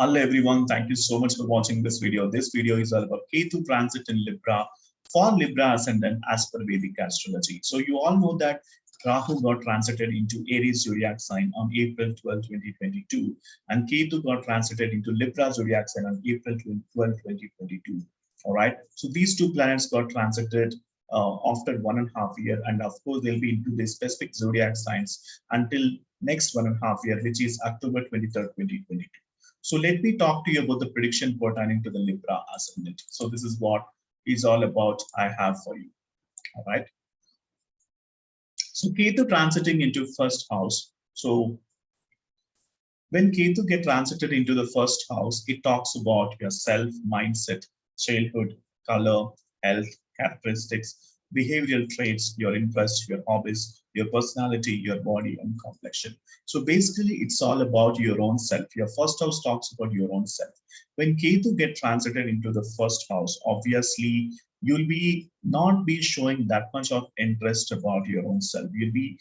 Hello everyone, thank you so much for watching this video. This video is all about Kethu transit in Libra for Libra Ascendant as per Vedic astrology. So you all know that Rahu got transited into Aries zodiac sign on April 12, 2022, and Kethu got transited into Libra zodiac sign on April 12, 2022. All right, so these two planets got transited after 1.5 years, and of course they'll be into the specific zodiac signs until next 1.5 years, which is October 23rd, 2022. So let me talk to you about the prediction pertaining to the Libra ascendant. So this is what is all about I have for you. All right. So Ketu transiting into first house. So when Ketu get transited into the first house, it talks about your self, mindset, childhood, color, health, characteristics, behavioral traits, your interests, your hobbies, your personality, your body, and complexion. So basically, it's all about your own self. Your first house talks about your own self. When Ketu get transited into the first house, obviously, you'll be not be showing that much of interest about your own self. You'll be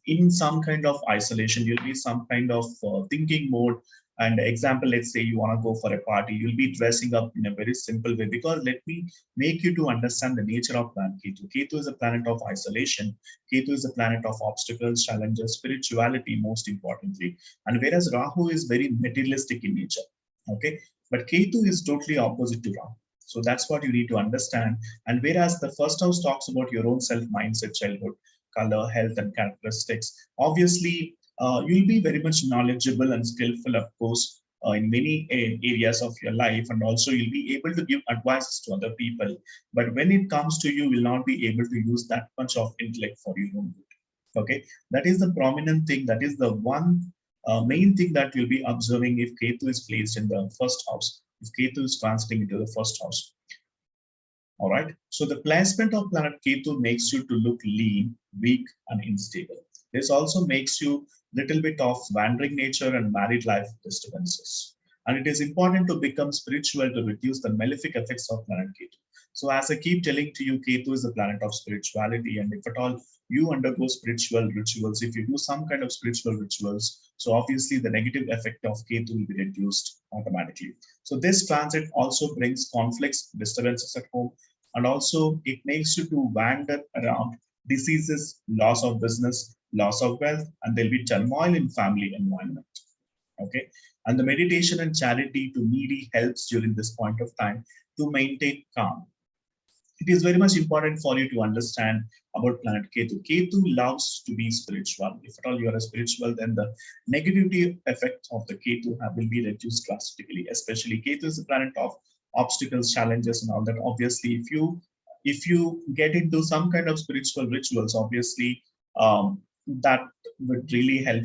in some kind of isolation. You'll be some kind of thinking mode. And example, let's say you want to go for a party, you'll be dressing up in a very simple way, because let me make you to understand the nature of planet Ketu. Ketu is a planet of isolation. Ketu is a planet of obstacles, challenges, spirituality, most importantly. And whereas Rahu is very materialistic in nature, okay, but Ketu is totally opposite to Rahu. So that's what you need to understand. And whereas the first house talks about your own self, mindset, childhood, color, health, and characteristics, obviously you'll be very much knowledgeable and skillful, of course, in many areas of your life, and also you'll be able to give advices to other people. But when it comes to you, will not be able to use that much of intellect for your own good. Okay, that is the prominent thing. That is the one main thing that you'll be observing if Ketu is placed in the first house. If Ketu is transiting into the first house. All right. So the placement of planet Ketu makes you to look lean, weak, and unstable. This also makes you little bit of wandering nature and married life disturbances. And it is important to become spiritual to reduce the malefic effects of planet Ketu. So as I keep telling to you, Ketu is the planet of spirituality. And if at all you undergo spiritual rituals, if you do some kind of spiritual rituals, so obviously the negative effect of Ketu will be reduced automatically. So this transit also brings conflicts, disturbances at home, and also it makes you to wander around diseases, loss of business, loss of wealth, and there'll be turmoil in family environment. Okay, and the meditation and charity to needy helps during this point of time to maintain calm. It is very much important for you to understand about planet Ketu. Ketu loves to be spiritual. If at all you are a spiritual, then the negativity effect of the Ketu will be reduced drastically. Especially Ketu is a planet of obstacles, challenges, and all that. Obviously, if you get into some kind of spiritual rituals, obviously that would really help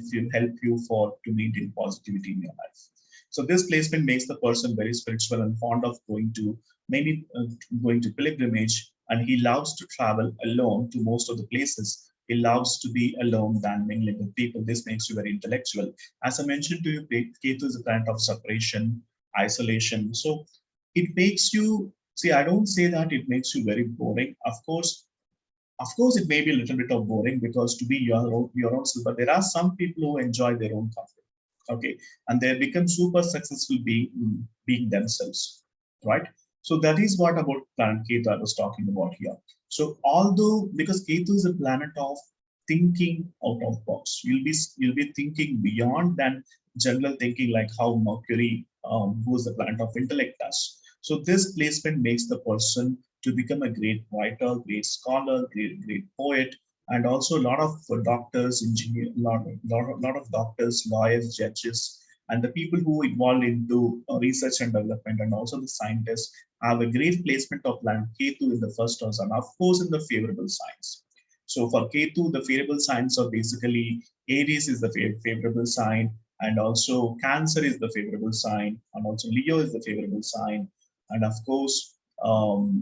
you for to maintain positivity in your life. So this placement makes the person very spiritual and fond of going to going to pilgrimage, and he loves to travel alone to most of the places. He loves to be alone than mingling with people. This makes you very intellectual. As I mentioned to you, Ketu is a planet of separation, isolation. So it makes you, see, I don't say that it makes you very boring. Of course, it may be a little bit of boring because to be your own self, but there are some people who enjoy their own comfort. Okay, and they become super successful being themselves, right? So that is what about planet Ketu I was talking about here. So although because Ketu is a planet of thinking out of box, you'll be thinking beyond than general thinking, like how Mercury, who is the planet of intellect, does. So this placement makes the person to become a great writer, great scholar, great poet, and also a lot of doctors, engineers, lot of doctors, lawyers, judges, and the people who involved into research and development, and also the scientists have a great placement of planet Ketu in the first house, and of course in the favorable signs. So for Ketu, the favorable signs are basically Aries is the favorable sign, and also Cancer is the favorable sign, and also Leo is the favorable sign, and of course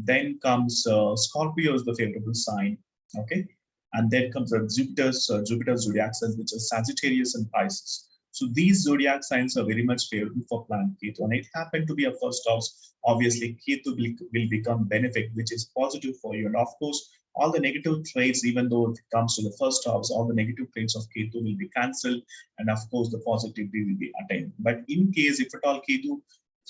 then comes Scorpio is the favorable sign. Okay, and then comes Jupiter's zodiac signs, which is Sagittarius and Pisces. So these zodiac signs are very much favorable for planet Ketu, and it happened to be a first house. Obviously, Ketu will become benefic, which is positive for you. And of course, all the negative traits, even though it comes to the first house, all the negative traits of Ketu will be cancelled, and of course the positivity will be attained. But in case if at all Ketu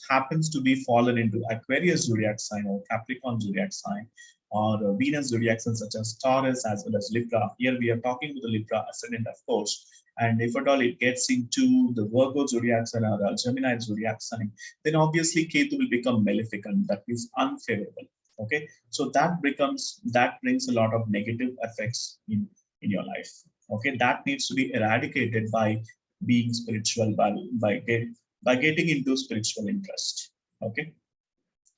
happens to be fallen into Aquarius zodiac sign or Capricorn zodiac sign, or Venus zodiac signs such as Taurus as well as Libra. Here we are talking with the Libra ascendant, of course. And if at all it gets into the Virgo zodiac sign or Gemini zodiac sign, then obviously Ketu will become maleficent, that means unfavorable. Okay, so that brings a lot of negative effects in your life. Okay, that needs to be eradicated by being spiritual, by getting into spiritual interest. Okay.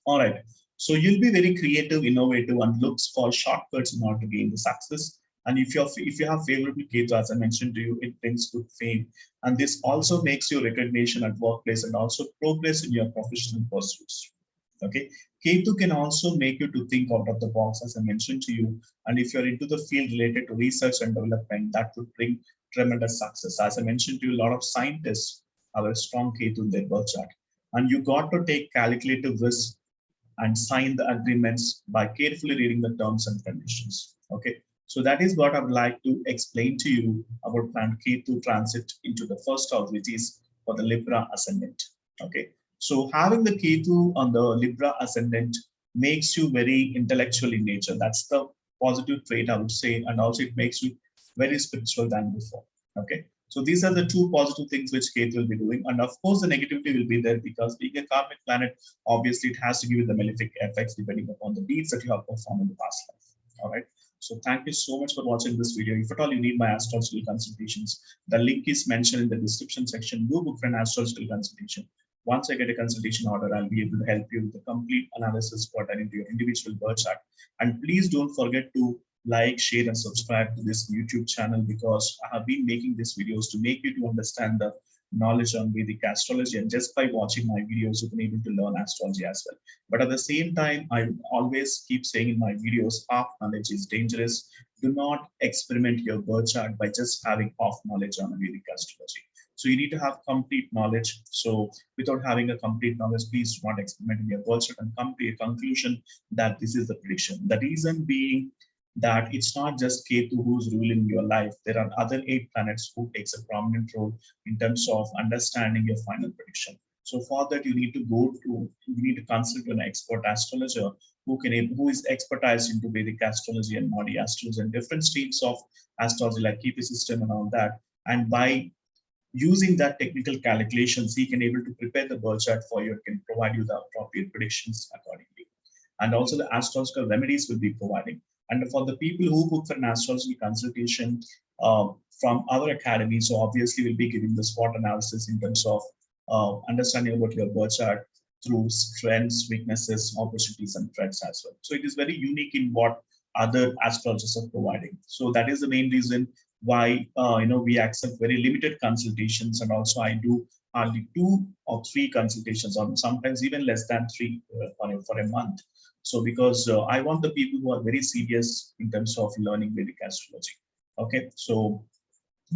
All right. So you'll be very creative, innovative, and looks for shortcuts in order to gain the success. And if you have favorable Ketu, as I mentioned to you, it brings good fame. And this also makes you recognition at workplace and also progress in your professional pursuits. Okay. Ketu can also make you to think out of the box, as I mentioned to you. And if you're into the field related to research and development, that would bring tremendous success. As I mentioned to you, a lot of scientists have a strong Ketu in their birth chart. And you got to take calculative risks and sign the agreements by carefully reading the terms and conditions. Okay, so that is what I would like to explain to you about planet Ketu transit into the first house, which is for the Libra ascendant. Okay, so having the Ketu on the Libra ascendant makes you very intellectual in nature. That's the positive trait, I would say, and also it makes you very spiritual than before. Okay, so these are the two positive things which Ketu will be doing. And of course, the negativity will be there because being a karmic planet, obviously it has to give you the malefic effects depending upon the deeds that you have performed in the past life. All right. So thank you so much for watching this video. If at all you need my astrological consultations, the link is mentioned in the description section. Do book for an astrological consultation. Once I get a consultation order, I'll be able to help you with the complete analysis pertaining to your individual birth chart. And please don't forget to like, share, and subscribe to this YouTube channel because I have been making these videos to make you to understand the knowledge on Vedic astrology. And just by watching my videos, you can able to learn astrology as well. But at the same time, I always keep saying in my videos, half knowledge is dangerous. Do not experiment your birth chart by just having half knowledge on Vedic astrology. So you need to have complete knowledge. So without having a complete knowledge, please do not experiment in your birth chart and come to a conclusion that this is the prediction. The reason being that it's not just Ketu who's ruling your life. There are other 8 planets who takes a prominent role in terms of understanding your final prediction. So for that, you need to consult an expert astrologer who is expertise into Vedic astrology and Modi astrology and different streams of astrology like KP system and all that. And by using that technical calculations, he can able to prepare the birth chart for you and can provide you the appropriate predictions accordingly. And also the astrological remedies will be providing. And for the people who book for an astrology consultation from our academy, so obviously we'll be giving the SWOT analysis in terms of understanding about your birth chart through strengths, weaknesses, opportunities, and threats as well. So it is very unique in what other astrologers are providing. So that is the main reason why we accept very limited consultations, and also I do hardly 2 or 3 consultations, or sometimes even less than 3 for a month. So because I want the people who are very serious in terms of learning Vedic astrology. Okay, so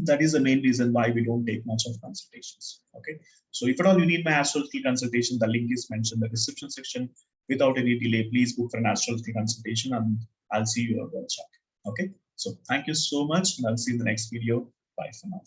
that is the main reason why we don't take much of consultations. Okay, so if at all you need my astrological consultation, the link is mentioned in the description section. Without any delay, please book for an astrological consultation and I'll see you in your birth chart. Okay, so thank you so much and I'll see you in the next video. Bye for now.